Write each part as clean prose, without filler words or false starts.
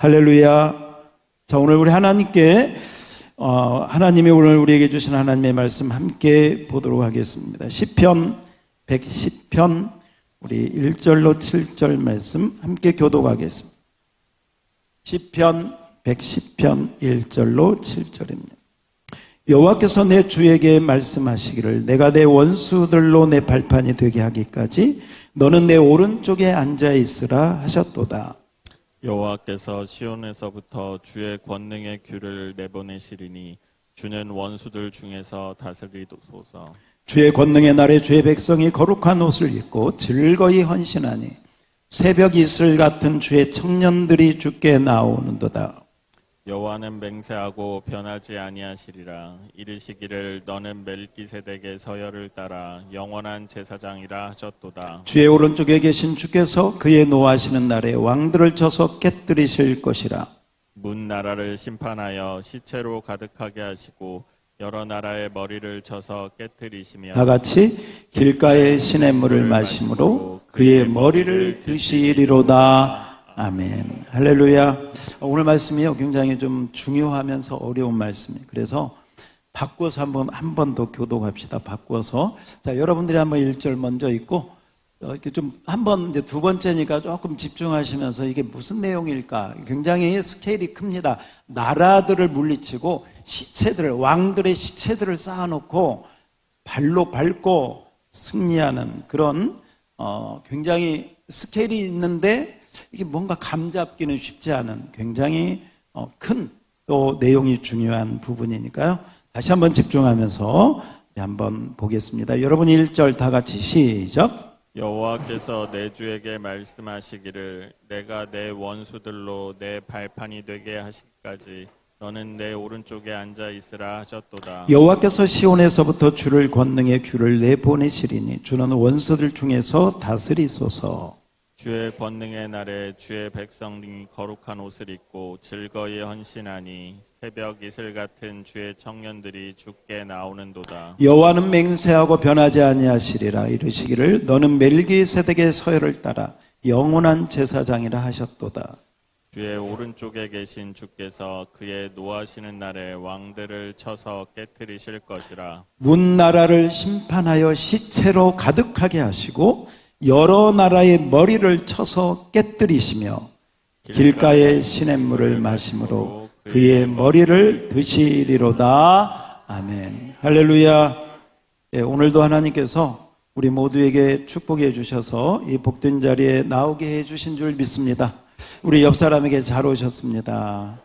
할렐루야. 자, 오늘 우리 하나님께 하나님이 오늘 우리에게 주신 하나님의 말씀 함께 보도록 하겠습니다. 시편 110편 우리 1절로 7절 말씀 함께 교독하겠습니다. 시편 110편 1절로 7절입니다. 여호와께서 내 주에게 말씀하시기를 내가 내 원수들로 내 발판이 되게 하기까지 너는 내 오른쪽에 앉아 있으라 하셨도다. 여호와께서 시온에서부터 주의 권능의 규를 내보내시리니 주는 원수들 중에서 다스리소서. 주의 권능의 날에 주의 백성이 거룩한 옷을 입고 즐거이 헌신하니 새벽 이슬 같은 주의 청년들이 주께 나오는도다. 여호와는 맹세하고 변하지 아니하시리라. 이르시기를 너는 멜기세덱의 서열을 따라 영원한 제사장이라 하셨도다. 주의 오른쪽에 계신 주께서 그의 노하시는 날에 왕들을 쳐서 깨뜨리실 것이라. 문 나라를 심판하여 시체로 가득하게 하시고 여러 나라의 머리를 쳐서 깨뜨리시며 다 같이 길가의 시냇물을 마심으로 그의 머리를 드시리로다. 아멘. 할렐루야. 오늘 말씀이요 굉장히 좀 중요하면서 어려운 말씀이에요. 그래서 바꿔서 한 번 더 교독합시다. 바꿔서. 자, 여러분들이 한번 1절 먼저 읽고 이렇게 좀 한번 이제 두 번째니까 조금 집중하시면서 이게 무슨 내용일까? 굉장히 스케일이 큽니다. 나라들을 물리치고 시체들, 왕들의 시체들을 쌓아놓고 발로 밟고 승리하는 그런 굉장히 스케일이 있는데 이게 뭔가 감잡기는 쉽지 않은 굉장히 큰 또 내용이 중요한 부분이니까요. 다시 한번 집중하면서 한번 보겠습니다. 여러분 1절 다 같이 시작. 여호와께서 내 주에게 말씀하시기를 내가 내 원수들로 내 발판이 되게 하시기까지 너는 내 오른쪽에 앉아 있으라 하셨도다. 여호와께서 시온에서부터 주를 권능의 규를 내보내시리니 주는 원수들 중에서 다스리소서. 주의 권능의 날에 주의 백성이 거룩한 옷을 입고 즐거이 헌신하니 새벽 이슬 같은 주의 청년들이 주께 나오는도다. 여호와는 맹세하고 변하지 아니하시리라. 이르시기를 너는 멜기세덱의 서열을 따라 영원한 제사장이라 하셨도다. 주의 오른쪽에 계신 주께서 그의 노하시는 날에 왕들을 쳐서 깨뜨리실 것이라. 문 나라를 심판하여 시체로 가득하게 하시고 여러 나라의 머리를 쳐서 깨뜨리시며 길가의 시냇물을 마심으로 그의 머리를 드시리로다. 아멘. 할렐루야. 예, 오늘도 하나님께서 우리 모두에게 축복해 주셔서 이 복된 자리에 나오게 해 주신 줄 믿습니다. 우리 옆 사람에게 잘 오셨습니다.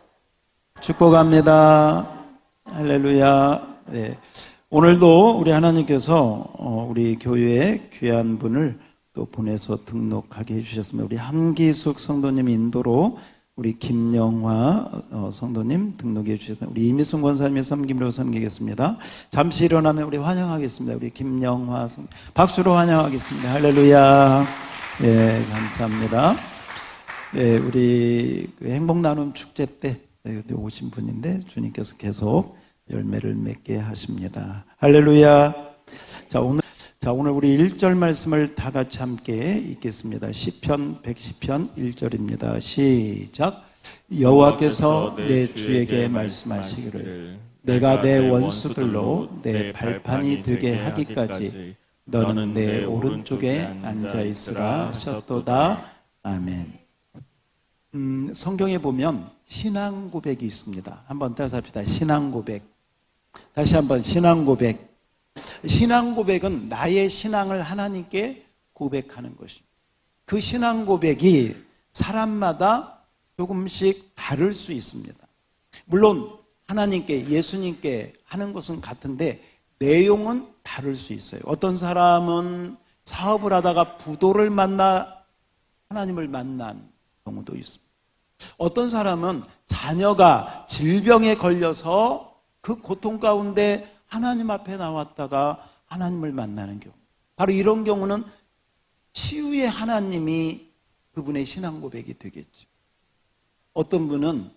축복합니다. 할렐루야. 네. 오늘도 우리 하나님께서 우리 교회에 귀한 분을 또 보내서 등록하게 해주셨습니다. 우리 한기숙 성도님 인도로 우리 김영화 성도님 등록해 주셨습니다. 우리 이미순 권사님의 섬김으로 섬기겠습니다. 잠시 일어나면 우리 환영하겠습니다. 우리 김영화 성도님 박수로 환영하겠습니다. 할렐루야. 예, 감사합니다. 예, 우리 행복나눔 축제 때 오신 분인데 주님께서 계속 열매를 맺게 하십니다. 할렐루야. 자, 오늘 우리 1절 말씀을 다 같이 함께 읽겠습니다. 시편 110편 1절입니다. 시작. 여호와께서 내 주에게 말씀하시기를 내가 내 원수들로 내 발판이 되게 하기까지 너는 내 오른쪽에 앉아 있으라 하셨도다. 아멘. 성경에 보면 신앙 고백이 있습니다. 한번 따라합시다. 신앙 고백. 다시 한번 신앙 고백. 신앙 고백은 나의 신앙을 하나님께 고백하는 것입니다. 그 신앙 고백이 사람마다 조금씩 다를 수 있습니다. 물론 하나님께 예수님께 하는 것은 같은데 내용은 다를 수 있어요. 어떤 사람은 사업을 하다가 부도를 만나 하나님을 만난 경우도 있습니다. 어떤 사람은 자녀가 질병에 걸려서 그 고통 가운데 하나님 앞에 나왔다가 하나님을 만나는 경우. 바로 이런 경우는 치유의 하나님이 그분의 신앙 고백이 되겠죠. 어떤 분은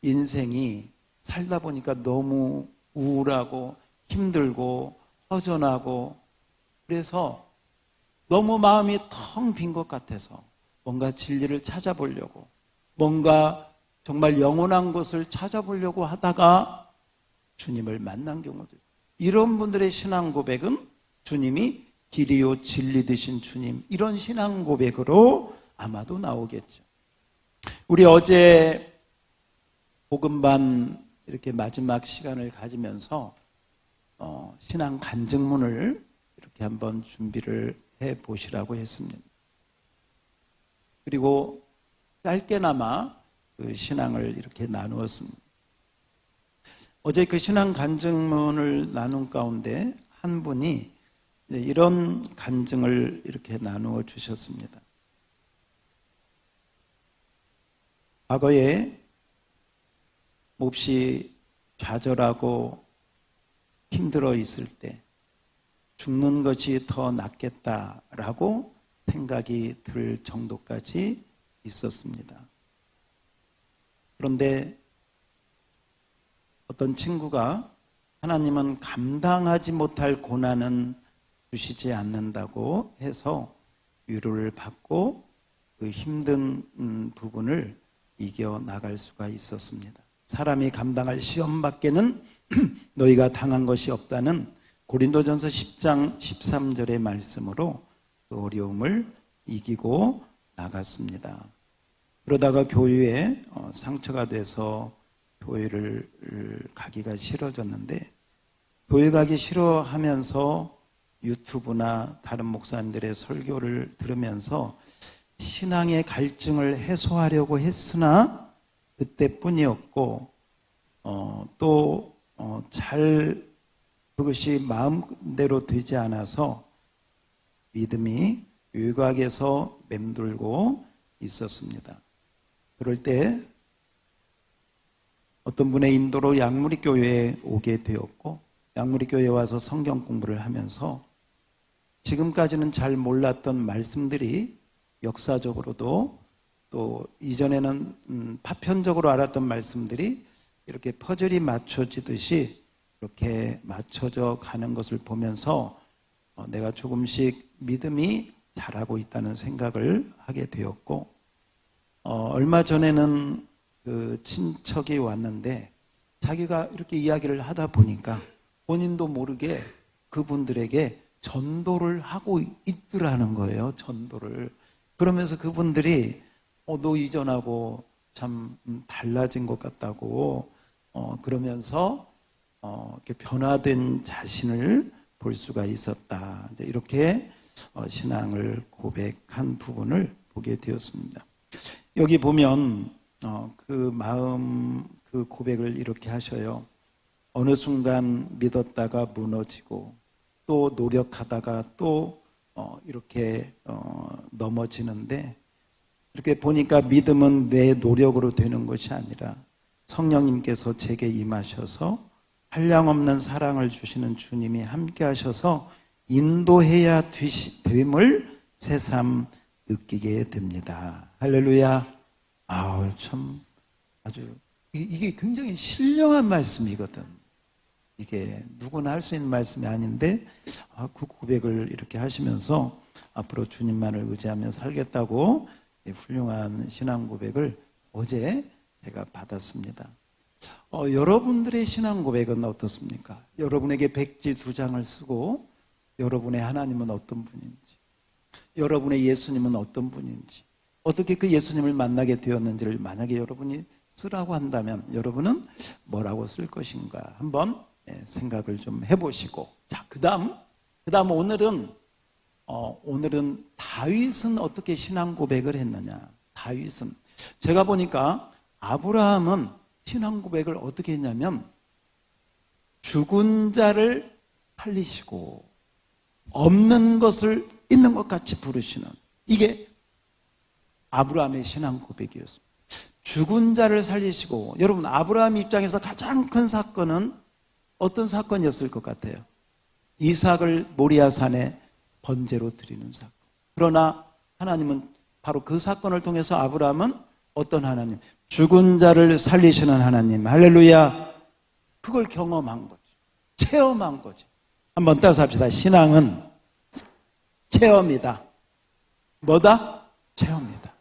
인생이 살다 보니까 너무 우울하고 힘들고 허전하고 그래서 너무 마음이 텅 빈 것 같아서 뭔가 진리를 찾아보려고 뭔가 정말 영원한 것을 찾아보려고 하다가 주님을 만난 경우도, 이런 분들의 신앙 고백은 주님이 길이요 진리 되신 주님, 이런 신앙 고백으로 아마도 나오겠죠. 우리 어제 복음반 이렇게 마지막 시간을 가지면서 신앙 간증문을 이렇게 한번 준비를 해 보시라고 했습니다. 그리고 짧게나마 그 신앙을 이렇게 나누었습니다. 어제 그 신앙 간증문을 나눈 가운데 한 분이 이런 간증을 이렇게 나누어 주셨습니다. 과거에 몹시 좌절하고 힘들어 있을 때 죽는 것이 더 낫겠다라고 생각이 들 정도까지 있었습니다. 그런데 어떤 친구가 하나님은 감당하지 못할 고난은 주시지 않는다고 해서 위로를 받고 그 힘든 부분을 이겨 나갈 수가 있었습니다. 사람이 감당할 시험 밖에는 너희가 당한 것이 없다는 고린도전서 10장 13절의 말씀으로 그 어려움을 이기고 나갔습니다. 그러다가 교회에 상처가 돼서 교회를 가기가 싫어졌는데, 교회 가기 싫어하면서 유튜브나 다른 목사님들의 설교를 들으면서 신앙의 갈증을 해소하려고 했으나 그때뿐이었고, 또 잘 그것이 마음대로 되지 않아서 믿음이 외곽에서 맴돌고 있었습니다. 그럴 때 어떤 분의 인도로 양무리 교회에 오게 되었고, 양무리 교회에 와서 성경 공부를 하면서 지금까지는 잘 몰랐던 말씀들이 역사적으로도 또 이전에는 파편적으로 알았던 말씀들이 이렇게 퍼즐이 맞춰지듯이 이렇게 맞춰져 가는 것을 보면서 내가 조금씩 믿음이 자라고 있다는 생각을 하게 되었고, 얼마 전에는 그 친척이 왔는데 자기가 이렇게 이야기를 하다 보니까 본인도 모르게 그분들에게 전도를 하고 있더라는 거예요. 전도를. 그러면서 그분들이 너 이전하고 참 달라진 것 같다고 그러면서 이렇게 변화된 자신을 볼 수가 있었다. 이렇게 신앙을 고백한 부분을 보게 되었습니다. 여기 보면 그 마음, 그 고백을 이렇게 하셔요. 어느 순간 믿었다가 무너지고 또 노력하다가 또 이렇게 넘어지는데, 이렇게 보니까 믿음은 내 노력으로 되는 것이 아니라 성령님께서 제게 임하셔서 한량없는 사랑을 주시는 주님이 함께 하셔서 인도해야 됨을 새삼 느끼게 됩니다. 할렐루야. 참 아주 이게 굉장히 신령한 말씀이거든. 이게 누구나 할 수 있는 말씀이 아닌데 그 고백을 이렇게 하시면서 앞으로 주님만을 의지하며 살겠다고 훌륭한 신앙 고백을 어제 제가 받았습니다. 여러분들의 신앙 고백은 어떻습니까? 여러분에게 백지 2장을 쓰고 여러분의 하나님은 어떤 분인지, 여러분의 예수님은 어떤 분인지, 어떻게 그 예수님을 만나게 되었는지를 만약에 여러분이 쓰라고 한다면 여러분은 뭐라고 쓸 것인가 한번 생각을 좀 해보시고, 자, 그 다음 오늘은 다윗은 어떻게 신앙 고백을 했느냐. 다윗은 제가 보니까 아브라함은 신앙 고백을 어떻게 했냐면 죽은 자를 살리시고 없는 것을 있는 것 같이 부르시는, 이게 아브라함의 신앙 고백이었습니다. 죽은 자를 살리시고, 여러분 아브라함 입장에서 가장 큰 사건은 어떤 사건이었을 것 같아요? 이삭을 모리아산에 번제로 드리는 사건. 그러나 하나님은 바로 그 사건을 통해서 아브라함은 어떤 하나님? 죽은 자를 살리시는 하나님. 할렐루야. 그걸 경험한 거죠. 체험한 거죠. 한번 따라서 합시다. 신앙은 체험이다. 뭐다? 체험이다.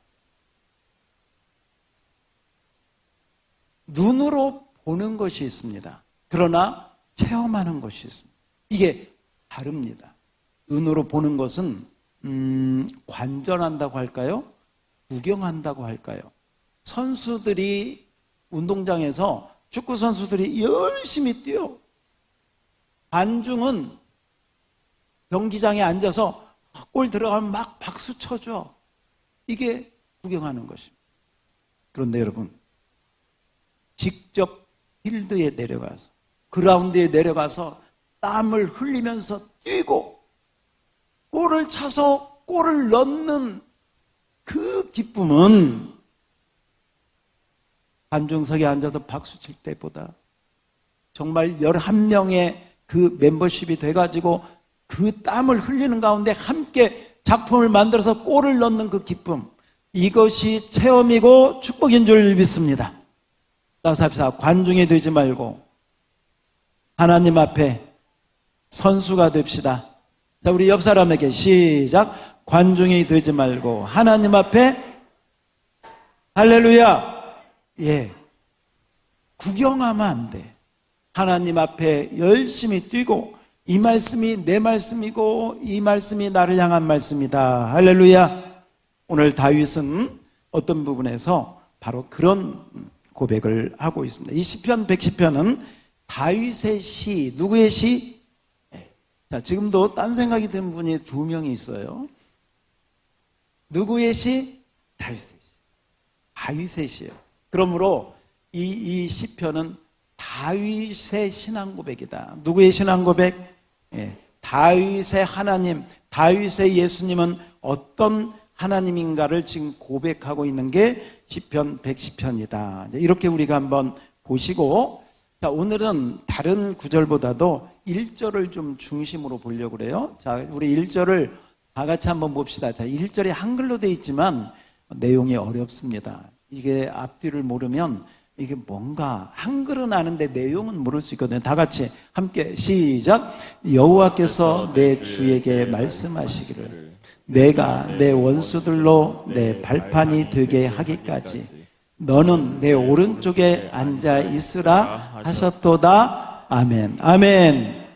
눈으로 보는 것이 있습니다. 그러나 체험하는 것이 있습니다. 이게 다릅니다. 눈으로 보는 것은 관전한다고 할까요? 구경한다고 할까요? 선수들이 운동장에서 축구 선수들이 열심히 뛰어. 관중은 경기장에 앉아서 골 들어가면 막 박수 쳐줘. 이게 구경하는 것입니다. 그런데 여러분, 직접 필드에 내려가서, 그라운드에 내려가서 땀을 흘리면서 뛰고 골을 차서 골을 넣는 그 기쁨은 관중석에 앉아서 박수 칠 때보다 정말 11명의 그 멤버십이 돼가지고 그 땀을 흘리는 가운데 함께 작품을 만들어서 골을 넣는 그 기쁨, 이것이 체험이고 축복인 줄 믿습니다. 따라서 합시다. 관중이 되지 말고 하나님 앞에 선수가 됩시다. 자, 우리 옆 사람에게 시작. 관중이 되지 말고 하나님 앞에, 할렐루야. 예, 구경하면 안 돼. 하나님 앞에 열심히 뛰고, 이 말씀이 내 말씀이고 이 말씀이 나를 향한 말씀이다. 할렐루야. 오늘 다윗은 어떤 부분에서 바로 그런 고백을 하고 있습니다. 이 시편 110편은 다윗의 시, 누구의 시? 자, 지금도 딴 생각이 드는 분이 2명이 있어요. 누구의 시? 다윗의 시. 다윗의 시예요. 그러므로 이 시편은 다윗의 신앙 고백이다. 누구의 신앙 고백? 다윗의 하나님, 다윗의 예수님은 어떤 하나님인가를 지금 고백하고 있는 게 시편 110편이다. 이렇게 우리가 한번 보시고, 자, 오늘은 다른 구절보다도 1절을 좀 중심으로 보려고 그래요. 자, 우리 1절을 다 같이 한번 봅시다. 자, 1절이 한글로 되어 있지만 내용이 어렵습니다. 이게 앞뒤를 모르면 이게 뭔가 한글은 아는데 내용은 모를 수 있거든요. 다 같이 함께 시작. 여호와께서 내 주에게 말씀하시기를 내가 내 원수들로 내 발판이 되게 하기까지 너는 내 오른쪽에 앉아 있으라 하셨도다. 아멘. 아멘.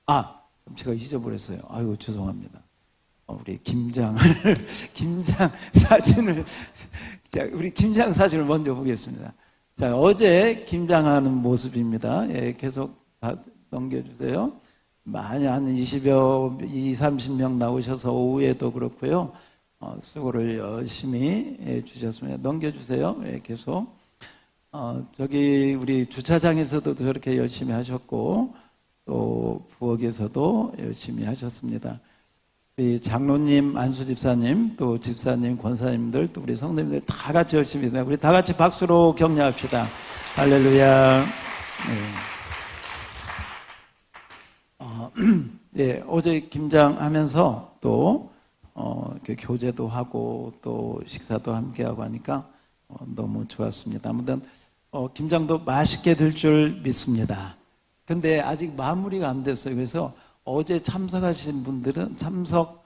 아, 제가 잊어버렸어요. 아이고, 죄송합니다. 우리 김장 사진을, 자, 우리 김장 사진을 먼저 보겠습니다. 자, 어제 김장하는 모습입니다. 예, 계속 다 넘겨주세요. 많이 한 30명 나오셔서 오후에도 그렇고요. 수고를 열심히 주셨습니다. 넘겨주세요. 예, 계속. 저기 우리 주차장에서도 저렇게 열심히 하셨고, 또 부엌에서도 열심히 하셨습니다. 우리 장로님, 안수 집사님, 또 집사님, 권사님들, 또 우리 성도님들 다 같이 열심히 했습니다. 우리 다 같이 박수로 격려합시다. 할렐루야. 네. 어제 김장하면서 또 교제도 하고 또 식사도 함께하고 하니까 너무 좋았습니다. 아무튼 김장도 맛있게 될 줄 믿습니다. 근데 아직 마무리가 안 됐어요. 그래서 어제 참석하신 분들은 참석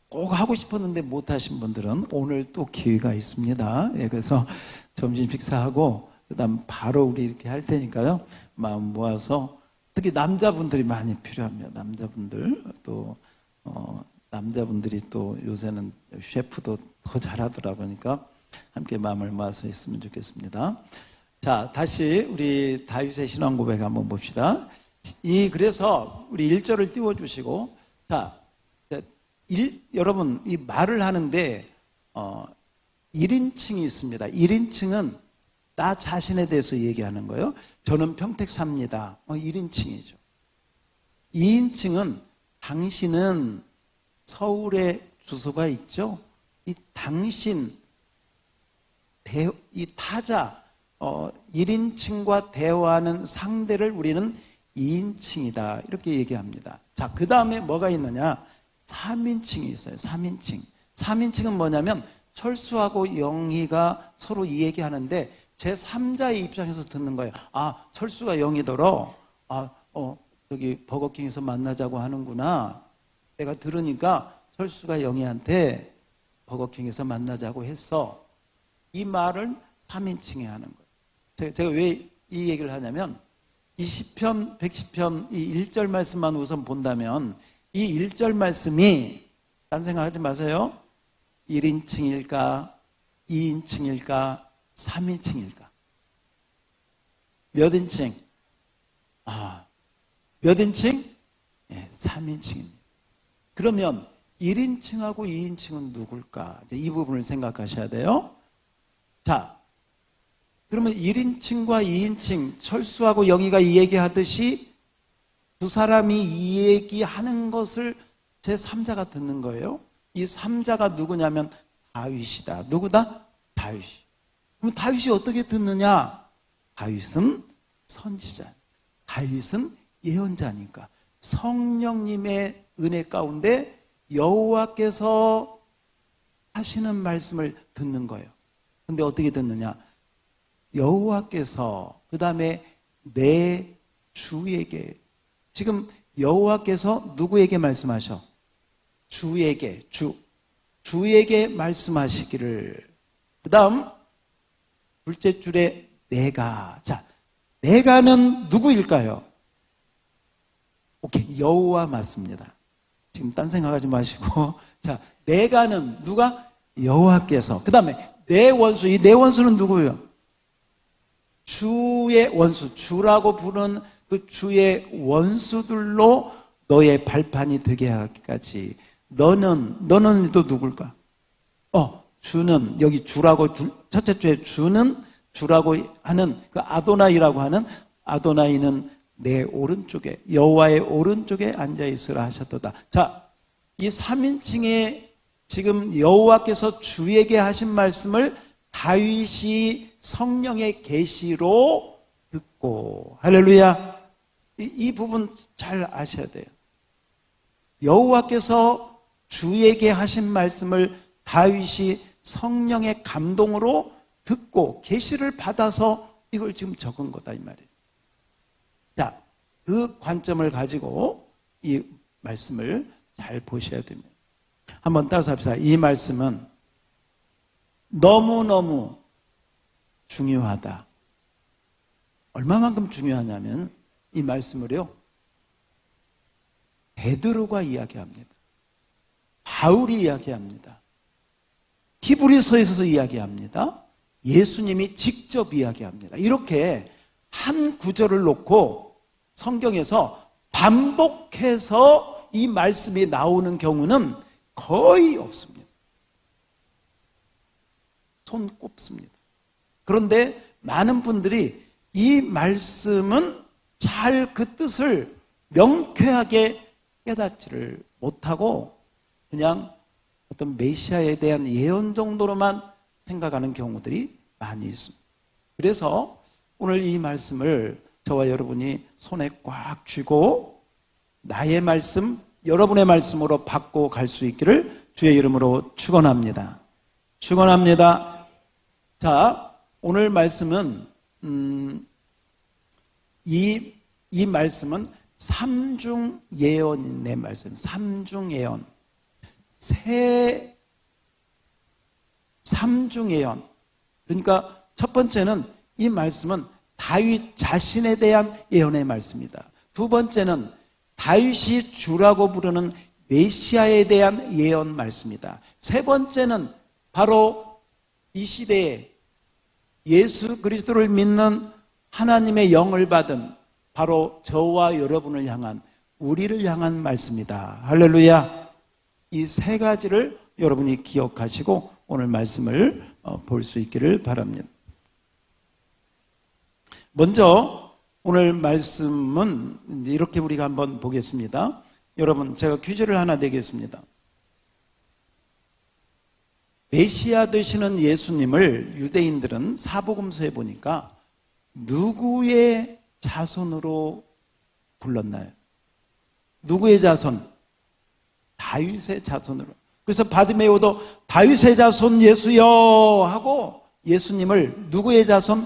꼭 하고 싶었는데 못하신 분들은 오늘 또 기회가 있습니다. 예, 그래서 점심 식사하고 그다음 바로 우리 이렇게 할 테니까요. 마음 모아서, 특히 남자분들이 많이 필요합니다. 남자분들 또 남자분들이 또 요새는 셰프도 더 잘하더라 보니까 함께 마음을 모아서 했으면 좋겠습니다. 자, 다시 우리 다윗의 신앙 고백 한번 봅시다. 그래서 우리 1절을 띄워주시고, 자, 여러분, 이 말을 하는데 1인칭이 있습니다. 1인칭은 나 자신에 대해서 얘기하는 거예요. 저는 평택 삽니다. 1인칭이죠. 2인칭은 당신은 서울에 주소가 있죠. 이 당신, 이 타자, 1인칭과 대화하는 상대를 우리는 2인칭이다. 이렇게 얘기합니다. 자, 그 다음에 뭐가 있느냐? 3인칭이 있어요. 3인칭. 3인칭은 뭐냐면 철수하고 영희가 서로 이 얘기하는데 제3자의 입장에서 듣는 거예요. 아, 철수가 영희더러 저기 버거킹에서 만나자고 하는구나. 내가 들으니까 철수가 영희한테 버거킹에서 만나자고 했어. 이 말을 3인칭이 하는 거예요. 제가 왜 이 얘기를 하냐면 이 시편 110편 이 1절 말씀만 우선 본다면 이 1절 말씀이 딴 생각하지 마세요. 1인칭일까 2인칭일까 3인칭일까? 몇 인칭? 몇 인칭? 네, 3인칭입니다. 그러면 1인칭하고 2인칭은 누굴까? 이 부분을 생각하셔야 돼요. 자, 그러면 1인칭과 2인칭, 철수하고 영희가 이 얘기하듯이 두 사람이 이 얘기하는 것을 제3자가 듣는 거예요. 이 3자가 누구냐면 다윗이다. 누구다? 다윗. 그럼 다윗이 어떻게 듣느냐? 다윗은 선지자. 다윗은 예언자니까. 성령님의 은혜 가운데 여호와께서 하시는 말씀을 듣는 거예요. 근데 어떻게 듣느냐? 여호와께서 그 다음에 내 주에게, 지금 여호와께서 누구에게 말씀하셔? 주에게, 주에게 말씀하시기를. 그 다음 둘째 줄에 내가. 자, 내가는 누구일까요? 오케이, 여호와 맞습니다. 지금 딴 생각하지 마시고. 자, 내가는 누가? 여호와께서. 그 다음에 내 원수. 이 내 원수는 누구예요? 주의 원수. 주라고 부르는 그 주의 원수들로 너의 발판이 되게 하기까지. 너는 또 누굴까? 주는, 여기 주라고, 첫째 주에 주는, 주라고 하는 그 아도나이라고 하는 아도나이는 내 오른쪽에, 여호와의 오른쪽에 앉아있으라 하셨도다. 자, 이 3인칭에 지금 여호와께서 주에게 하신 말씀을 다윗이 성령의 계시로 듣고. 할렐루야. 이 부분 잘 아셔야 돼요. 여호와께서 주에게 하신 말씀을 다윗이 성령의 감동으로 듣고 계시를 받아서 이걸 지금 적은 거다 이 말이에요. 자, 그 관점을 가지고 이 말씀을 잘 보셔야 됩니다. 한번 따라서 합시다. 이 말씀은 너무너무 중요하다. 얼마만큼 중요하냐면 이 말씀을요, 베드로가 이야기합니다. 바울이 이야기합니다. 히브리서에서 이야기합니다. 예수님이 직접 이야기합니다. 이렇게 한 구절을 놓고 성경에서 반복해서 이 말씀이 나오는 경우는 거의 없습니다. 손꼽습니다. 그런데 많은 분들이 이 말씀은 잘 그 뜻을 명쾌하게 깨닫지를 못하고 그냥 어떤 메시아에 대한 예언 정도로만 생각하는 경우들이 많이 있습니다. 그래서 오늘 이 말씀을 저와 여러분이 손에 꽉 쥐고 나의 말씀, 여러분의 말씀으로 받고 갈 수 있기를 주의 이름으로 축원합니다. 축원합니다. 자, 오늘 말씀은 이 말씀은 삼중 예언의 말씀. 삼중 예언. 삼중 예언. 그러니까 첫 번째는 이 말씀은 다윗 자신에 대한 예언의 말씀이다. 두 번째는 다윗이 주라고 부르는 메시아에 대한 예언 말씀이다. 세 번째는 바로 이 시대에 예수 그리스도를 믿는 하나님의 영을 받은 바로 저와 여러분을 향한, 우리를 향한 말씀이다. 할렐루야. 이 세 가지를 여러분이 기억하시고 오늘 말씀을 볼 수 있기를 바랍니다. 먼저 오늘 말씀은 이렇게 우리가 한번 보겠습니다. 여러분, 제가 퀴즈를 하나 내겠습니다. 메시아 되시는 예수님을 유대인들은 사복음서에 보니까 누구의 자손으로 불렀나요? 누구의 자손? 다윗의 자손으로. 그래서 바디메오도 다윗의 자손 예수여 하고 예수님을 누구의 자손?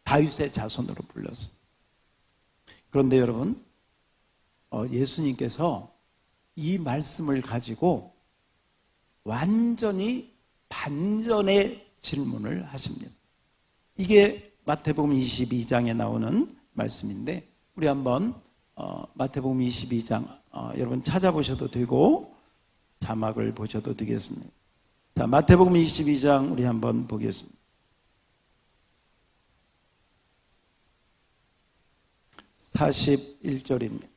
다윗의 자손으로 불렀어요. 그런데 여러분, 예수님께서 이 말씀을 가지고 완전히 반전의 질문을 하십니다. 이게 마태복음 22장에 나오는 말씀인데 우리 한번 마태복음 22장 여러분 찾아보셔도 되고 자막을 보셔도 되겠습니다. 자, 마태복음 22장 우리 한번 보겠습니다. 41절입니다.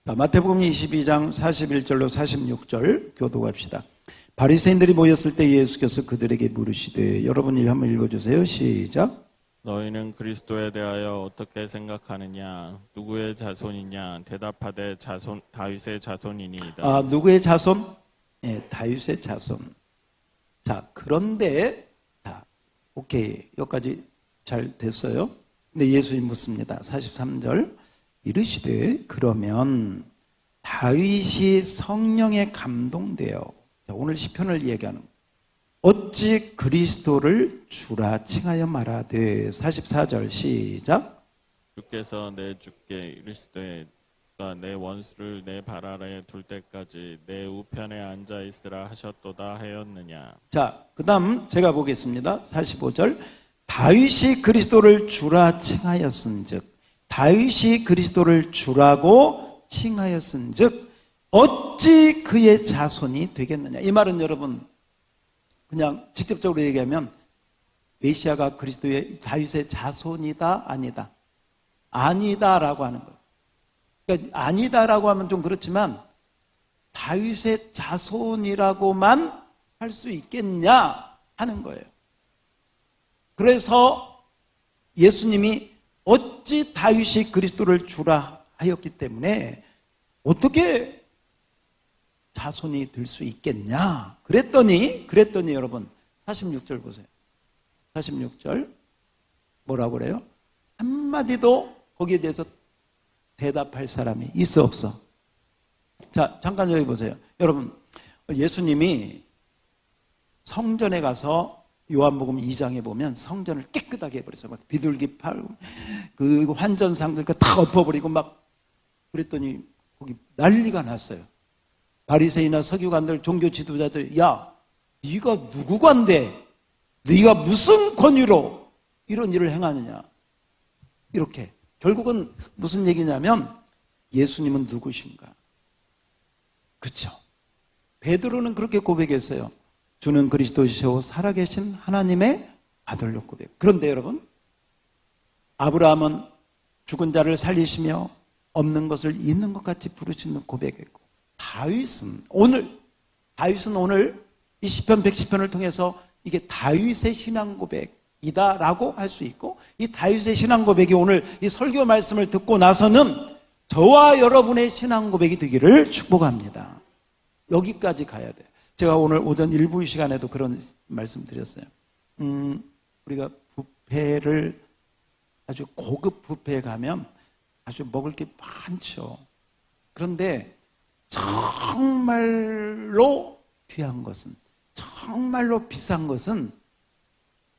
마태복음 22장 41절로 46절 교독합시다. 바리새인들이 모였을 때 예수께서 그들에게 물으시되, 여러분이 한번 읽어주세요. 시작. 너희는 그리스도에 대하여 어떻게 생각하느냐? 누구의 자손이냐? 대답하되 다윗의 자손이니이다. 누구의 자손? 네, 다윗의 자손. 자, 그런데 오케이, 여기까지 잘 됐어요. 근데 예수님 묻습니다. 43절. 이르시되 그러면 다윗이 성령에 감동되어, 자, 오늘 시편을 얘기하는, 어찌 그리스도를 주라 칭하여 말하되. 44절 시작. 주께서 내 주께 이르시되 내 원수를 내 발 아래에 둘 때까지 내 우편에 앉아 있으라 하셨도다 하였느냐. 자, 그 다음 제가 보겠습니다. 45절. 다윗이 그리스도를 주라 칭하였은즉, 다윗이 그리스도를 주라고 칭하였은즉 어찌 그의 자손이 되겠느냐. 이 말은 여러분 그냥 직접적으로 얘기하면 메시아가 그리스도의 다윗의 자손이다 아니다? 아니다라고 하는 거예요. 그러니까 아니다라고 하면 좀 그렇지만 다윗의 자손이라고만 할 수 있겠냐 하는 거예요. 그래서 예수님이 어찌 다윗이 그리스도를 주라 하였기 때문에 어떻게 자손이 될 수 있겠냐 그랬더니 여러분 46절 보세요. 46절 뭐라고 그래요? 한마디도 거기에 대해서 대답할 사람이 있어 없어? 자, 잠깐 여기 보세요. 여러분, 예수님이 성전에 가서 요한복음 2장에 보면 성전을 깨끗하게 해버렸어요. 막 비둘기 팔, 그 환전상들 다 엎어버리고 막 그랬더니 거기 난리가 났어요. 바리새인이나 서기관들, 종교 지도자들, 야, 네가 누구 관대? 네가 무슨 권위로 이런 일을 행하느냐? 이렇게. 결국은 무슨 얘기냐면 예수님은 누구신가? 그렇죠? 베드로는 그렇게 고백했어요. 주는 그리스도시오 살아계신 하나님의 아들로 고백. 그런데 여러분, 아브라함은 죽은 자를 살리시며 없는 것을 있는 것 같이 부르시는 고백했고, 다윗은 오늘 이 시편 110편을 통해서 이게 다윗의 신앙 고백이다라고 할 수 있고, 이 다윗의 신앙 고백이 오늘 이 설교 말씀을 듣고 나서는 저와 여러분의 신앙 고백이 되기를 축복합니다. 여기까지 가야 돼요. 제가 오늘 오전 일부 시간에도 그런 말씀 드렸어요. 우리가 뷔페를 아주 고급 뷔페에 가면 아주 먹을 게 많죠. 그런데 정말로 귀한 것은, 정말로 비싼 것은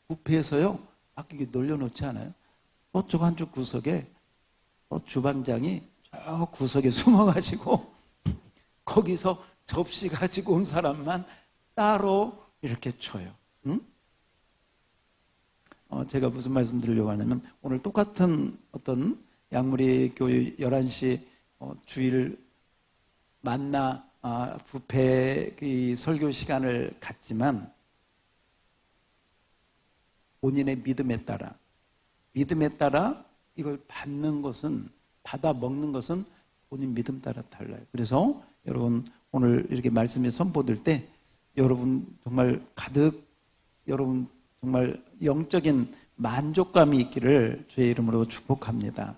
뷔페에서요, 아끼게 놀려놓지 않아요? 저쪽 한쪽 구석에 주방장이 저 구석에 숨어가지고 거기서 접시 가지고 온 사람만 따로 이렇게 줘요. 응? 제가 무슨 말씀 드리려고 하냐면, 오늘 똑같은 어떤 양무리 교회 11시 주일 만나 뷔페 이 설교 시간을 갖지만, 본인의 믿음에 따라 이걸 받는 것은, 받아 먹는 것은 본인 믿음 따라 달라요. 그래서 여러분 오늘 이렇게 말씀이 선포될 때 여러분 정말 가득, 여러분 정말 영적인 만족감이 있기를 주의 이름으로 축복합니다.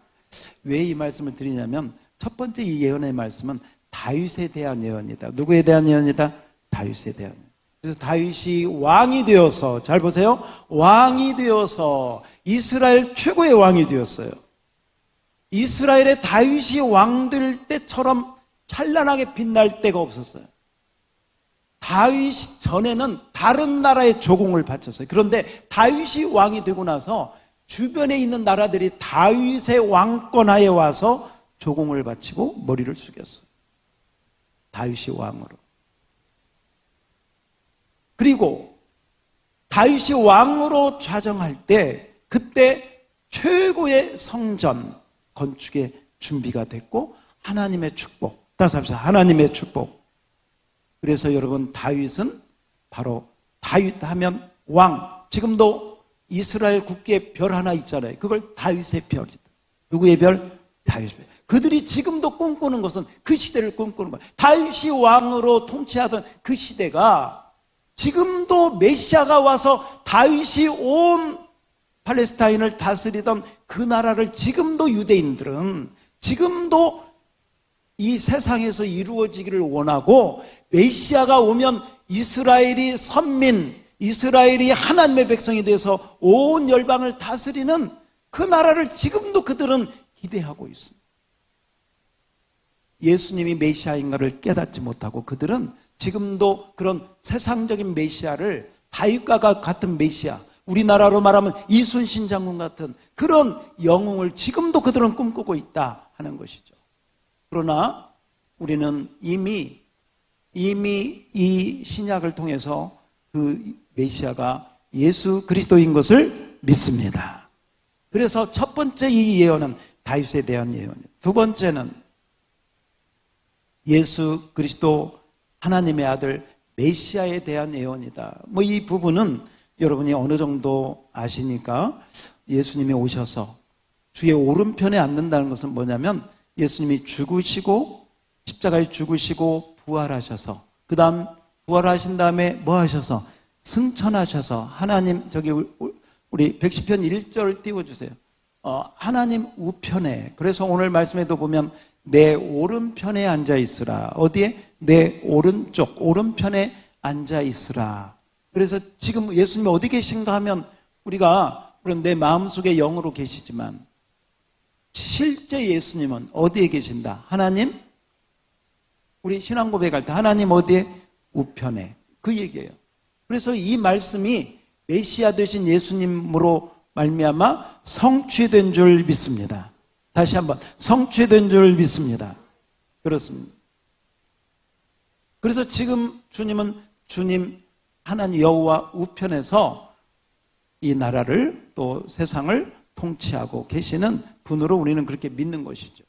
왜 이 말씀을 드리냐면, 첫 번째 이 예언의 말씀은 다윗에 대한 예언이다. 누구에 대한 예언이다? 다윗에 대한. 그래서 다윗이 왕이 되어서, 잘 보세요, 왕이 되어서 이스라엘 최고의 왕이 되었어요. 이스라엘의 다윗이 왕 될 때처럼 찬란하게 빛날 때가 없었어요. 다윗 전에는 다른 나라에 조공을 바쳤어요. 그런데 다윗이 왕이 되고 나서 주변에 있는 나라들이 다윗의 왕권하에 와서 조공을 바치고 머리를 숙였어요. 다윗이 왕으로. 그리고 다윗이 왕으로 좌정할 때 그때 최고의 성전 건축의 준비가 됐고 하나님의 축복, 다시 합시다. 하나님의 축복. 그래서 여러분 다윗은 바로 다윗 하면 왕. 지금도 이스라엘 국기에 별 하나 있잖아요. 그걸 다윗의 별이다. 누구의 별? 다윗의 별. 그들이 지금도 꿈꾸는 것은 그 시대를 꿈꾸는 거예요. 다윗이 왕으로 통치하던 그 시대가 지금도 메시아가 와서 다윗이 온 팔레스타인을 다스리던 그 나라를 지금도 유대인들은 지금도 이 세상에서 이루어지기를 원하고 메시아가 오면 이스라엘이 선민, 이스라엘이 하나님의 백성이 돼서 온 열방을 다스리는 그 나라를 지금도 그들은 기대하고 있습니다. 예수님이 메시아인가를 깨닫지 못하고 그들은 지금도 그런 세상적인 메시아를 다윗과 같은 메시아, 우리나라로 말하면 이순신 장군 같은 그런 영웅을 지금도 그들은 꿈꾸고 있다 하는 것이죠. 그러나 우리는 이미 이 신약을 통해서 그 메시아가 예수 그리스도인 것을 믿습니다. 그래서 첫 번째 이 예언은 다윗에 대한 예언이에요. 두 번째는 예수 그리스도 하나님의 아들 메시아에 대한 예언이다. 이 부분은 여러분이 어느 정도 아시니까 예수님이 오셔서 주의 오른편에 앉는다는 것은 뭐냐면 예수님이 죽으시고 십자가에 죽으시고 부활하셔서 그 다음 부활하신 다음에 뭐 하셔서 승천하셔서 하나님 저기 우리 110편 1절 띄워주세요. 하나님 우편에 그래서 오늘 말씀에도 보면 내 오른편에 앉아 있으라. 어디에? 내 오른쪽 오른편에 앉아 있으라. 그래서 지금 예수님이 어디 계신가 하면 우리가 물론 내 마음속에 영으로 계시지만 실제 예수님은 어디에 계신다? 하나님 우리 신앙 고백할 때 하나님 어디에? 우편에. 그 얘기예요. 그래서 이 말씀이 메시아 되신 예수님으로 말미암아 성취된 줄 믿습니다. 다시 한번 성취된 줄 믿습니다. 그렇습니다. 그래서 지금 주님은 주님 하나님 여호와 우편에서 이 나라를 또 세상을 통치하고 계시는 분으로 우리는 그렇게 믿는 것이죠.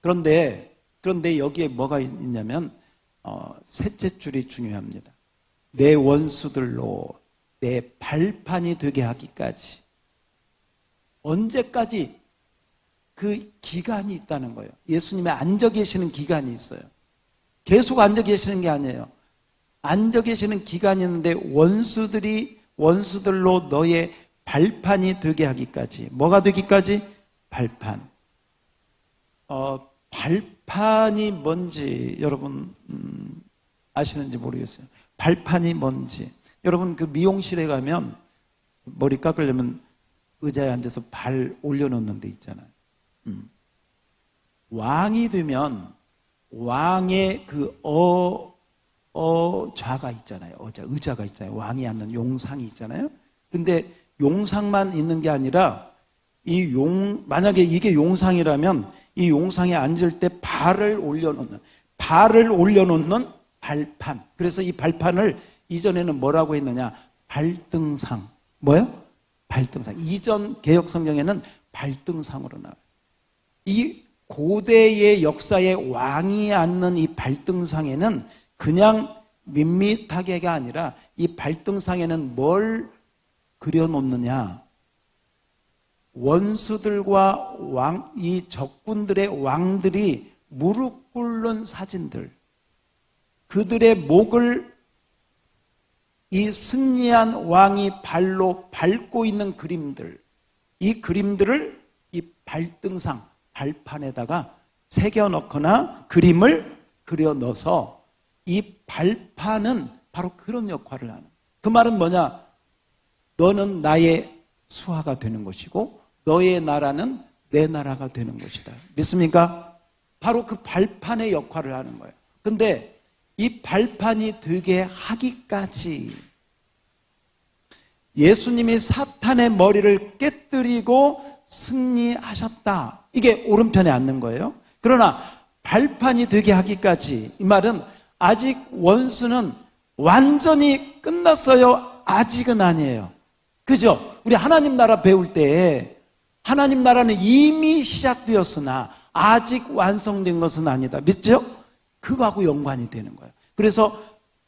그런데 여기에 뭐가 있냐면 셋째 줄이 중요합니다. 내 원수들로 내 발판이 되게 하기까지. 언제까지? 그 기간이 있다는 거예요. 예수님이 앉아 계시는 기간이 있어요. 계속 앉아 계시는 게 아니에요. 앉아 계시는 기간이 있는데 원수들로 너의 발판이 되게 하기까지. 뭐가 되기까지? 발판. 발판이 뭔지 여러분 아시는지 모르겠어요. 발판이 뭔지. 여러분 그 미용실에 가면 머리 깎으려면 의자에 앉아서 발 올려놓는 데 있잖아요. 왕이 되면 왕의 그 좌가 있잖아요. 의자가 있잖아요. 왕이 앉는 용상이 있잖아요. 근데 용상만 있는 게 아니라 만약에 이게 용상이라면 이 용상에 앉을 때 발을 올려놓는 발판. 그래서 이 발판을 이전에는 뭐라고 했느냐? 발등상. 뭐요? 발등상. 이전 개역 성경에는 발등상으로 나와요. 이 고대의 역사에 왕이 앉는 이 발등상에는 그냥 밋밋하게가 아니라 이 발등상에는 뭘 그려놓느냐? 원수들과 이 적군들의 왕들이 무릎 꿇는 사진들, 그들의 목을 이 승리한 왕이 발로 밟고 있는 그림들, 이 그림들을 이 발등상, 발판에다가 새겨넣거나 그림을 그려 넣어서 이 발판은 바로 그런 역할을 하는. 그 말은 뭐냐? 너는 나의 수하가 되는 것이고 너의 나라는 내 나라가 되는 것이다. 믿습니까? 바로 그 발판의 역할을 하는 거예요. 근데 이 발판이 되게 하기까지 예수님이 사탄의 머리를 깨뜨리고 승리하셨다. 이게 오른편에 앉는 거예요. 그러나 발판이 되게 하기까지, 이 말은 아직 원수는 완전히 끝났어요? 아직은 아니에요. 그죠? 우리 하나님 나라 배울 때 하나님 나라는 이미 시작되었으나 아직 완성된 것은 아니다. 믿죠? 그거하고 연관이 되는 거예요. 그래서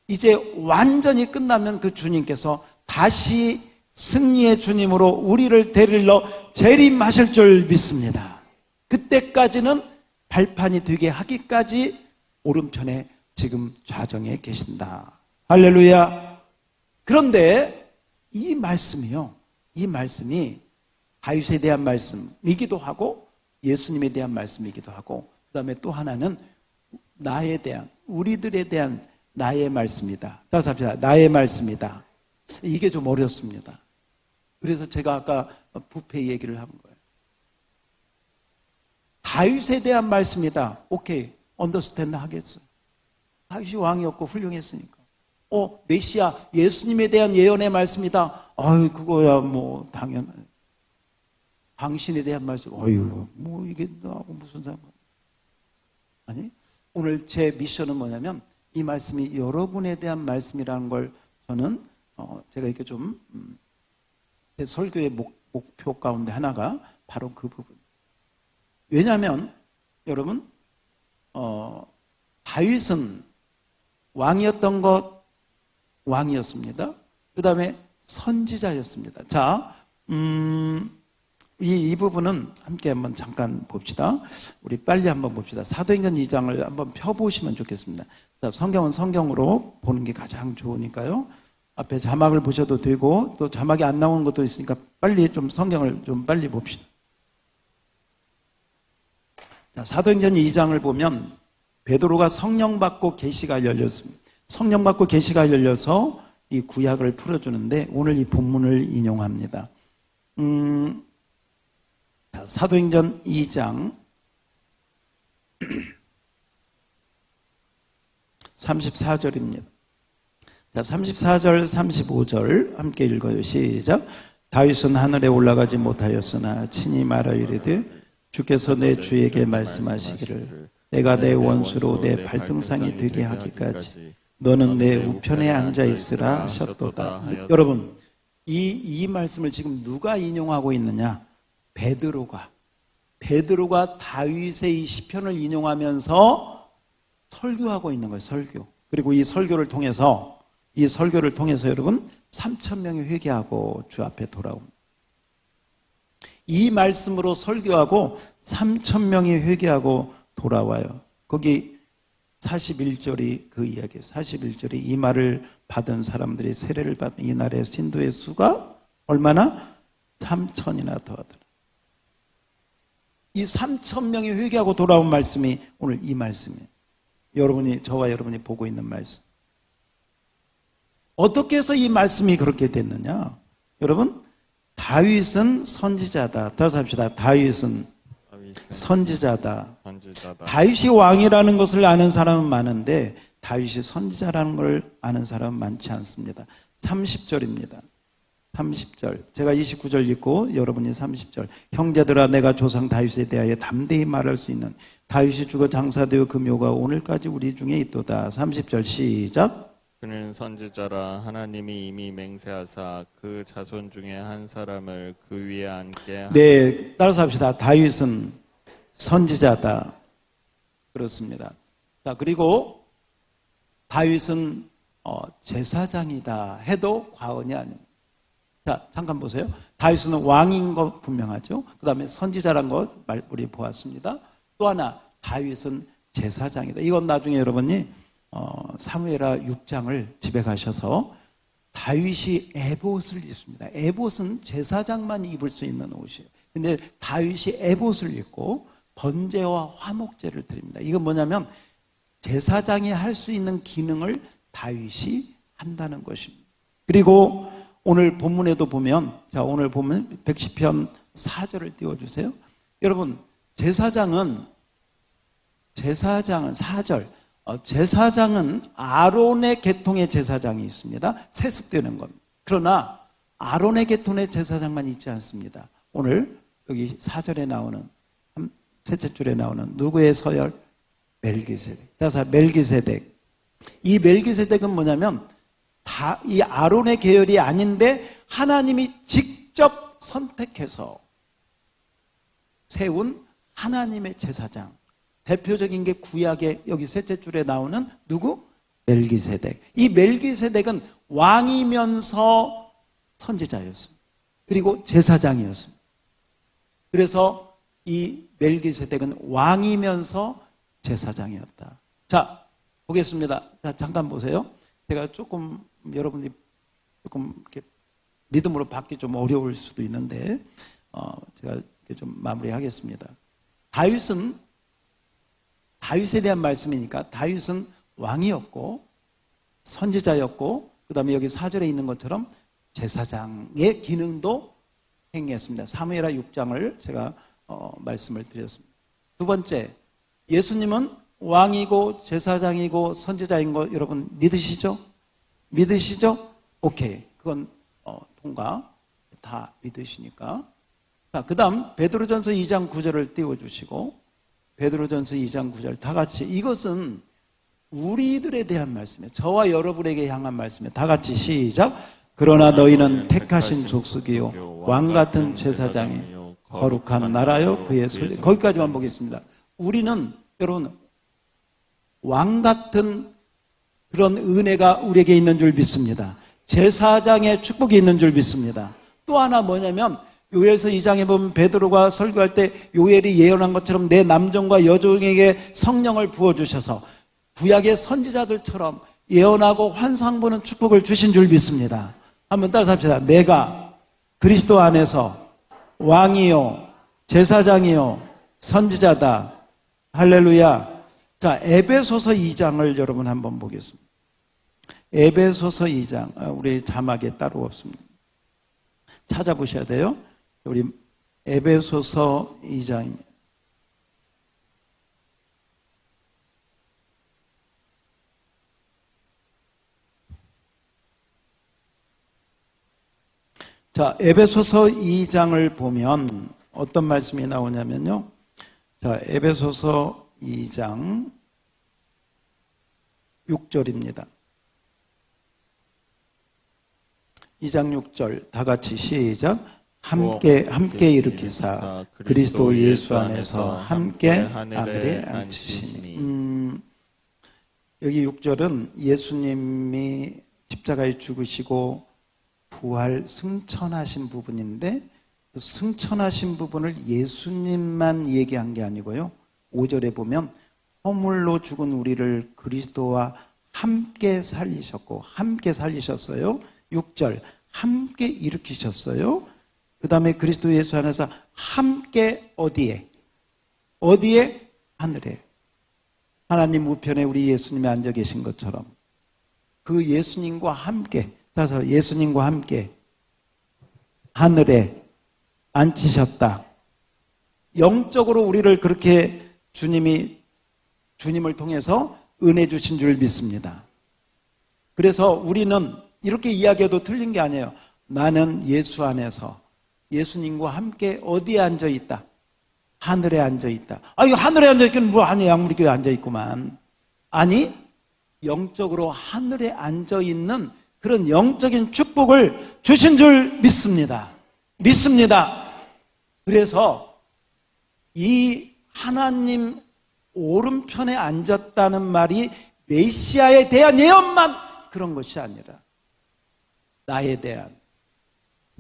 이제 완전히 끝나면 그 주님께서 다시 승리의 주님으로 우리를 데리러 재림하실 줄 믿습니다. 그때까지는 발판이 되게 하기까지 오른편에 지금 좌정에 계신다. 할렐루야. 그런데 이 말씀이요, 이 말씀이 다윗에 대한 말씀이기도 하고 예수님에 대한 말씀이기도 하고 그 다음에 또 하나는 나에 대한, 우리들에 대한 나의 말씀이다. 따라서 합시다. 나의 말씀이다. 이게 좀 어렵습니다. 그래서 제가 아까 부패 얘기를 한 거예요. 다윗에 대한 말씀이다. 오케이, 언더스탠드 하겠어요. 다윗이 왕이었고 훌륭했으니까. 메시아 예수님에 대한 예언의 말씀이다. 아유, 그거야 뭐 당연. 당신에 대한 말씀. 어유, 뭐 이게 나하고 무슨 상관? 아니, 오늘 제 미션은 뭐냐면 이 말씀이 여러분에 대한 말씀이라는 걸 저는 제가 이렇게 좀 제 설교의 목표 가운데 하나가 바로 그 부분. 왜냐하면 여러분 다윗은 왕이었던 것 왕이었습니다. 그 다음에 선지자였습니다. 자, 이 부분은 함께 한번 잠깐 봅시다. 우리 빨리 한번 봅시다. 사도행전 2장을 한번 펴보시면 좋겠습니다. 자, 성경은 성경으로 보는 게 가장 좋으니까요. 앞에 자막을 보셔도 되고 또 자막이 안 나오는 것도 있으니까 빨리 좀 성경을 좀 빨리 봅시다. 자, 사도행전 2장을 보면 베드로가 성령 받고 계시가 열렸습니다. 성령 받고 계시가 열려서 이 구약을 풀어주는데 오늘 이 본문을 인용합니다. 자, 사도행전 2장 34절입니다. 자, 34절, 35절 함께 읽어요. 시작. 다윗은 하늘에 올라가지 못하였으나 친히 말하 이르되 주께서 내 주에게 말씀하시기를 내가 내 원수로 내 발등상이 되게 하기까지 너는 내 우편에 앉아 있으라 하셨도다. 여러분, 이 말씀을 지금 누가 인용하고 있느냐? 베드로가 다윗의 이 시편을 인용하면서 설교하고 있는 거예요. 설교. 그리고 이 설교를 통해서 여러분 3,000명이 회개하고 주 앞에 돌아옵니다. 이 말씀으로 설교하고 3,000명이 회개하고 돌아와요. 거기 41절이 그 이야기예요. 41절이 이 말을 받은 사람들이 세례를 받은 이날의 신도의 수가 얼마나? 3,000이나 더하더라. 이 3,000명이 회개하고 돌아온 말씀이 오늘 이 말씀이에요. 저와 여러분이 보고 있는 말씀. 어떻게 해서 이 말씀이 그렇게 됐느냐? 여러분, 다윗은 선지자다. 따라서 합시다. 다윗은 선지자다. 다윗이 왕이라는 것을 아는 사람은 많은데 다윗이 선지자라는 걸 아는 사람은 많지 않습니다. 30절입니다. 30절. 제가 29절 읽고 여러분이 30절. 형제들아, 내가 조상 다윗에 대하여 담대히 말할 수 있는 다윗이 죽어 장사되어 그 묘가 오늘까지 우리 중에 있도다. 30절 시작. 그는 선지자라 하나님이 이미 맹세하사 그 자손 중에 한 사람을 그 위에 앉게 네, 따라서 합시다. 다윗은 선지자다. 그렇습니다. 자, 그리고 다윗은 제사장이다 해도 과언이 아닙니다. 자, 잠깐 보세요. 다윗은 왕인 것 분명하죠. 그 다음에 선지자란 것 우리 보았습니다. 또 하나, 다윗은 제사장이다. 이건 나중에 여러분이 사무엘하 6장을 집에 가셔서 다윗이 에봇을 입습니다. 에봇은 제사장만 입을 수 있는 옷이에요. 근데 다윗이 에봇을 입고 번제와 화목제를 드립니다. 이건 뭐냐면 제사장이 할 수 있는 기능을 다윗이 한다는 것입니다. 그리고 오늘 본문에도 보면, 자, 오늘 보면 110편 4절을 띄워주세요. 여러분, 제사장은 4절. 제사장은 아론의 계통의 제사장이 있습니다. 세습되는 겁니다. 그러나 아론의 계통의 제사장만 있지 않습니다. 오늘 여기 4절에 나오는, 셋째 줄에 나오는 누구의 서열? 멜기세덱. 따라서 멜기세덱. 이 멜기세덱은 뭐냐면 이 아론의 계열이 아닌데 하나님이 직접 선택해서 세운 하나님의 제사장. 대표적인 게 구약의 여기 셋째 줄에 나오는 누구? 멜기세덱. 이 멜기세덱은 왕이면서 선지자였습니다. 그리고 제사장이었습니다. 그래서 이 멜기세덱은 왕이면서 제사장이었다. 자, 보겠습니다. 자, 잠깐 보세요. 제가 조금 여러분들이 조금 이렇게 믿음으로 받기 좀 어려울 수도 있는데 제가 좀 마무리하겠습니다. 다윗에 대한 말씀이니까 다윗은 왕이었고 선지자였고 그 다음에 여기 4절에 있는 것처럼 제사장의 기능도 행했습니다. 사무엘하 6장을 제가 말씀을 드렸습니다. 두 번째, 예수님은 왕이고 제사장이고 선지자인 거 여러분 믿으시죠? 믿으시죠? 오케이. 그건 통과. 다 믿으시니까. 자, 그 다음 베드로전서 2장 9절을 띄워주시고 베드로전서 2장 9절 다 같이. 이것은 우리들에 대한 말씀이에요. 저와 여러분에게 향한 말씀이에요. 다 같이 시작. 그러나 너희는 택하신 족속이요 왕같은 제사장이요 거룩한 나라요 그의 소리. 거기까지만 보겠습니다. 우리는 여러분 왕같은 그런 은혜가 우리에게 있는 줄 믿습니다. 제사장의 축복이 있는 줄 믿습니다. 또 하나 뭐냐면 요엘서 2장에 보면 베드로가 설교할 때 요엘이 예언한 것처럼 내 남종과 여종에게 성령을 부어주셔서 구약의 선지자들처럼 예언하고 환상 보는 축복을 주신 줄 믿습니다. 한번 따라서 합시다. 내가 그리스도 안에서 왕이요 제사장이요 선지자다. 할렐루야. 자, 에베소서 2장을 여러분 한번 보겠습니다. 에베소서 2장. 우리 자막에 따로 없습니다. 찾아보셔야 돼요. 우리 에베소서 2장입니다. 자, 에베소서 2장을 보면 어떤 말씀이 나오냐면요. 자, 에베소서 2장 6절입니다. 2장 6절 다 같이 시작. 함께 일으키사 그리스도 예수 안에서 함께 하늘에 앉히시니. 여기 6절은 예수님이 십자가에 죽으시고 부활 승천하신 부분인데 그 승천하신 부분을 예수님만 얘기한 게 아니고요. 5절에 보면 허물로 죽은 우리를 그리스도와 함께 살리셨고 함께 살리셨어요. 6절 함께 일으키셨어요. 그 다음에 그리스도 예수 안에서 함께 어디에? 하늘에. 하나님 우편에 우리 예수님이 앉아 계신 것처럼 그 예수님과 함께, 따라서 예수님과 함께 하늘에 앉히셨다. 영적으로 우리를 그렇게 주님을 통해서 은혜 주신 줄 믿습니다. 그래서 우리는 이렇게 이야기해도 틀린 게 아니에요. 나는 예수 안에서 예수님과 함께 어디에 앉아 있다? 하늘에 앉아 있다. 아, 이거 하늘에 앉아 있기는 뭐 아니 양무리교에 앉아 있구만. 아니, 영적으로 하늘에 앉아 있는 그런 영적인 축복을 주신 줄 믿습니다. 그래서 이 하나님 오른편에 앉았다는 말이 메시아에 대한 예언만 그런 것이 아니라 나에 대한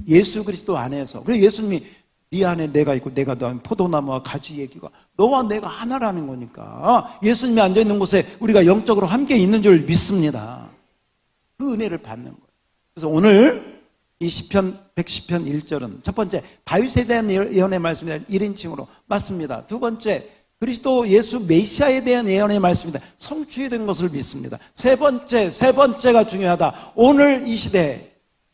예수 그리스도 안에서. 그래서 예수님이 네 안에 내가 있고 내가 너 안에 포도나무와 가지 얘기가 너와 내가 하나라는 거니까 예수님이 앉아있는 곳에 우리가 영적으로 함께 있는 줄 믿습니다. 그 은혜를 받는 거예요. 그래서 오늘 이 시편 110편 1절은 첫 번째 다윗에 대한 예언의 말씀입니다. 1인칭으로 맞습니다. 두 번째 그리스도 예수 메시아에 대한 예언의 말씀입니다. 성취된 것을 믿습니다. 세 번째가 중요하다. 오늘 이 시대에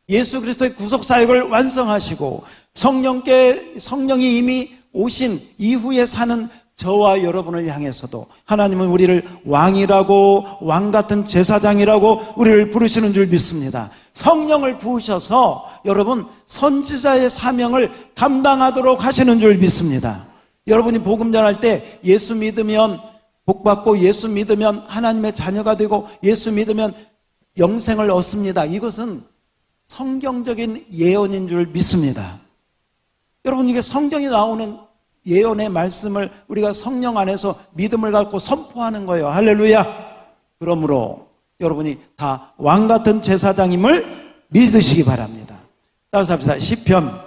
예수 그리스도의 구속 사역을 완성하시고 성령이 이미 오신 이후에 사는 저와 여러분을 향해서도 하나님은 우리를 왕이라고 왕같은 제사장이라고 우리를 부르시는 줄 믿습니다. 성령을 부으셔서 여러분 선지자의 사명을 감당하도록 하시는 줄 믿습니다. 여러분이 복음 전할 때 예수 믿으면 복받고 예수 믿으면 하나님의 자녀가 되고 예수 믿으면 영생을 얻습니다. 이것은 성경적인 예언인 줄 믿습니다. 여러분, 이게 성경에 나오는 예언의 말씀을 우리가 성령 안에서 믿음을 갖고 선포하는 거예요. 할렐루야. 그러므로 여러분이 다 왕같은 제사장임을 믿으시기 바랍니다. 따라서 합시다. 시편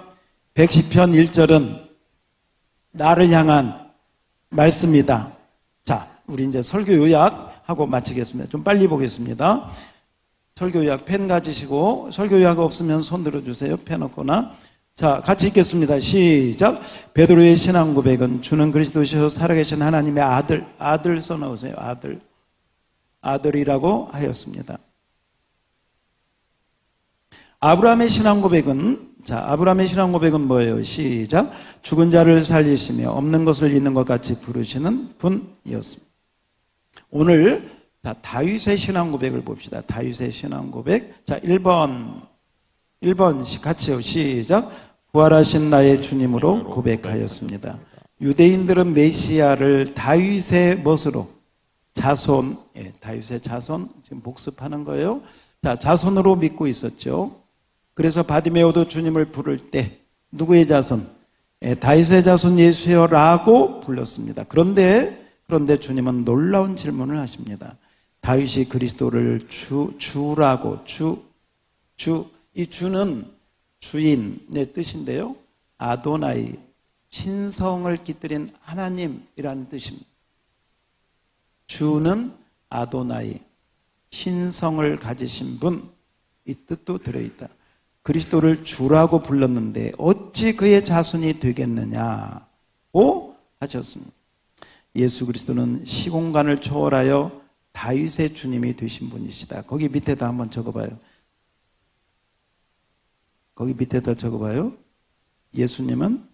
110편 1절은 나를 향한 말씀이다. 자, 우리 이제 설교 요약하고 마치겠습니다. 좀 빨리 보겠습니다. 설교 요약 펜 가지시고, 설교 요약 없으면 손 들어주세요. 펜 없거나. 자, 같이 읽겠습니다. 시작. 베드로의 신앙 고백은 주는 그리스도시요 살아계신 하나님의 아들 써놓으세요. 아들이라고 하였습니다. 아브라함의 신앙 고백은, 자, 아브라함의 신앙 고백은 뭐예요? 시작. 죽은 자를 살리시며 없는 것을 있는 것 같이 부르시는 분이었습니다. 오늘 자, 다윗의 신앙 고백을 봅시다. 다윗의 신앙 고백. 자, 1번 같이요. 시작. 부활하신 나의 주님으로 고백하였습니다. 유대인들은 메시아를 다윗의 멋으로 자손, 다윗의 자손, 지금 복습하는 거예요. 자, 자손으로 믿고 있었죠. 그래서 바디메오도 주님을 부를 때 누구의 자손? 다윗의 자손 예수여라고 불렀습니다. 그런데 주님은 놀라운 질문을 하십니다. 다윗이 그리스도를 주라고, 이 주는 주인의 뜻인데요. 아도나이, 신성을 깃들인 하나님이라는 뜻입니다. 주는 아도나이, 신성을 가지신 분, 이 뜻도 들어있다. 그리스도를 주라고 불렀는데 어찌 그의 자손이 되겠느냐고 하셨습니다. 예수 그리스도는 시공간을 초월하여 다윗의 주님이 되신 분이시다. 거기 밑에다 한번 적어봐요. 거기 밑에다 적어봐요. 예수님은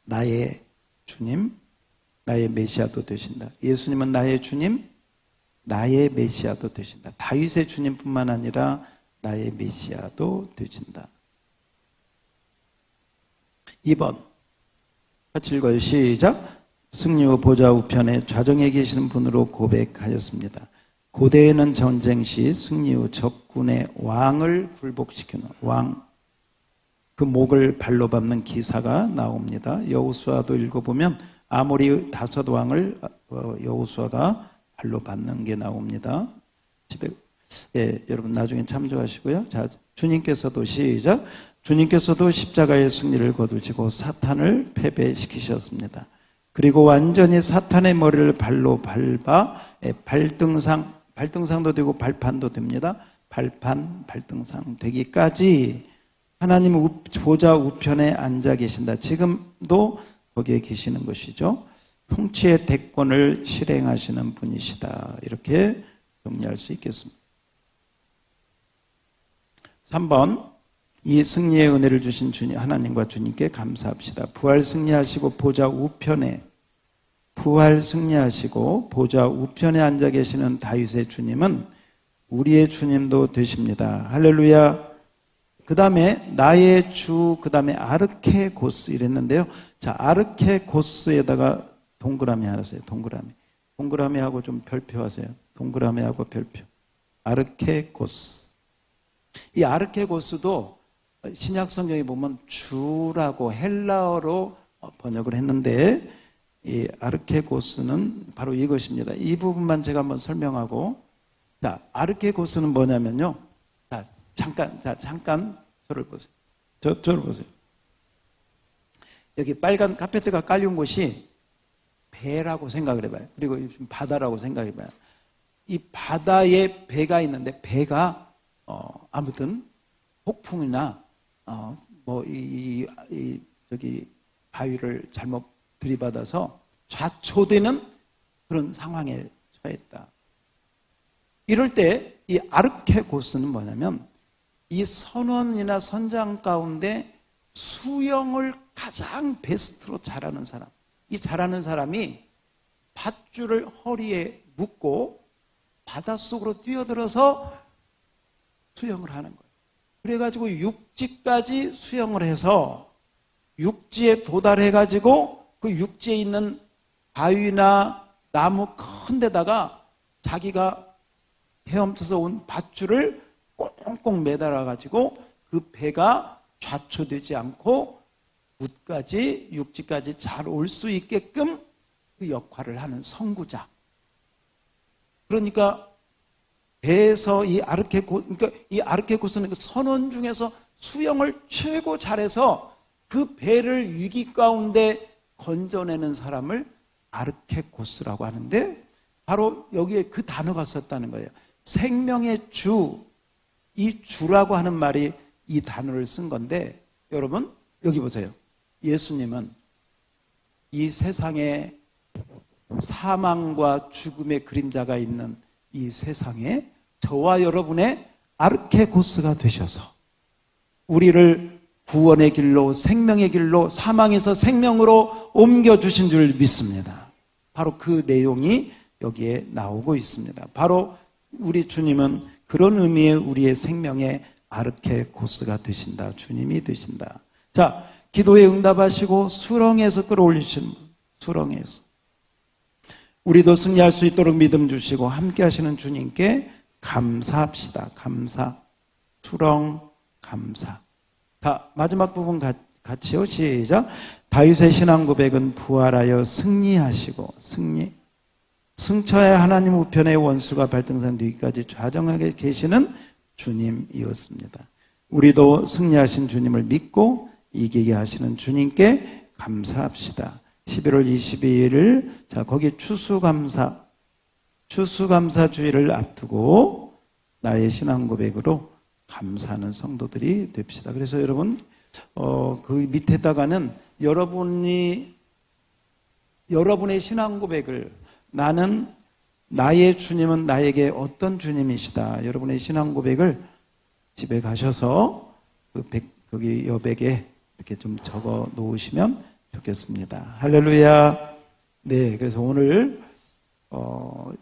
나의 주님, 나의 메시아도 되신다. 예수님은 나의 주님, 나의 메시아도 되신다. 다윗의 주님뿐만 아니라 나의 메시아도 되신다. 2번 같이 읽어요. 시작. 승리후 보좌 우편에 좌정에 계시는 분으로 고백하였습니다. 고대에는 전쟁 시 승리후 적군의 왕을 굴복시키는 왕, 그 목을 발로 밟는 기사가 나옵니다. 여호수아도 읽어보면 아모리 5 왕을 여호수아가 발로 밟는 게 나옵니다. 여러분 나중에 참조하시고요. 자, 주님께서도 시작. 주님께서도 십자가의 승리를 거두시고 사탄을 패배시키셨습니다. 그리고 완전히 사탄의 머리를 발로 밟아 발등상도 되고 발판도 됩니다. 발등상 되기까지 하나님 보좌 우편에 앉아 계신다. 지금도 거기에 계시는 것이죠. 통치의 대권을 실행하시는 분이시다. 이렇게 정리할 수 있겠습니다. 3번 이 승리의 은혜를 주신 주님 하나님과 주님께 감사합시다. 부활 승리하시고 보좌 우편에 앉아 계시는 다윗의 주님은 우리의 주님도 되십니다. 할렐루야. 그 다음에 나의 주, 그 다음에 아르케고스 이랬는데요. 자, 아르케고스에다가 동그라미 하나 써요. 동그라미하고 좀 별표하세요. 동그라미하고 별표. 아르케고스. 이 아르케고스도 신약 성경에 보면 주라고 헬라어로 번역을 했는데 이 아르케고스는 바로 이것입니다. 이 부분만 제가 한번 설명하고, 자, 아르케고스는 뭐냐면요. 잠깐 저를 보세요. 저를 보세요. 여기 빨간 카페트가 깔린 곳이 배라고 생각을 해봐요. 그리고 바다라고 생각해봐요. 이 바다에 배가 있는데 배가 아무튼 폭풍이나 저기 바위를 잘못 들이받아서 좌초되는 그런 상황에 처했다. 이럴 때 이 아르케고스는 뭐냐면 이 선원이나 선장 가운데 수영을 가장 베스트로 잘하는 사람, 이 잘하는 사람이 밧줄을 허리에 묶고 바닷속으로 뛰어들어서 수영을 하는 거예요. 그래가지고 육지까지 수영을 해서 육지에 도달해가지고 그 육지에 있는 바위나 나무 큰 데다가 자기가 헤엄쳐서 온 밧줄을 꽁꽁 매달아 가지고 그 배가 좌초되지 않고 웃까지 육지까지 잘 올 수 있게끔 그 역할을 하는 선구자. 그러니까 배에서 이 아르케고스는 그 선원 중에서 수영을 최고 잘해서 그 배를 위기 가운데 건져내는 사람을 아르케고스라고 하는데, 바로 여기에 그 단어가 썼다는 거예요. 생명의 주, 이 주라고 하는 말이 이 단어를 쓴 건데, 여러분 여기 보세요. 예수님은 이 세상에 사망과 죽음의 그림자가 있는 이 세상에 저와 여러분의 아르케고스가 되셔서 우리를 구원의 길로, 생명의 길로, 사망에서 생명으로 옮겨주신 줄 믿습니다. 바로 그 내용이 여기에 나오고 있습니다. 바로 우리 주님은 그런 의미의 우리의 생명의 아르케고스가 되신다. 주님이 되신다. 자, 기도에 응답하시고 수렁에서 끌어올리신, 수렁에서 우리도 승리할 수 있도록 믿음 주시고 함께 하시는 주님께 감사합시다. 감사. 수렁 감사. 자, 마지막 부분 같이요. 시작. 다윗의 신앙 고백은 부활하여 승리하시고, 승처의 하나님 우편의 원수가 발등상 되기까지 좌정하게 계시는 주님이었습니다. 우리도 승리하신 주님을 믿고 이기게 하시는 주님께 감사합시다. 11월 22일, 자, 거기 추수감사 주일을 앞두고 나의 신앙 고백으로 감사하는 성도들이 됩시다. 그래서 여러분, 그 밑에다가는 여러분의 신앙 고백을, 나의 주님은 나에게 어떤 주님이시다. 여러분의 신앙 고백을 집에 가셔서 거기 여백에 이렇게 좀 적어 놓으시면 좋겠습니다. 할렐루야. 네, 그래서 오늘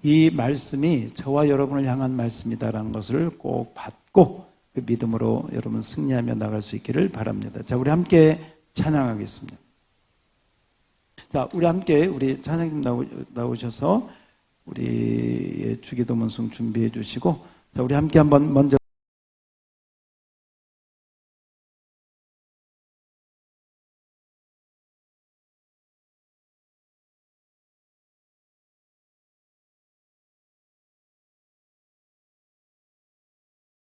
이 말씀이 저와 여러분을 향한 말씀이다라는 것을 꼭 받고 그 믿음으로 여러분 승리하며 나갈 수 있기를 바랍니다. 자, 우리 함께 찬양하겠습니다. 자, 우리 함께 우리 찬양님 나오셔서 우리의 주기도문송 준비해 주시고, 자, 우리 함께 한번 먼저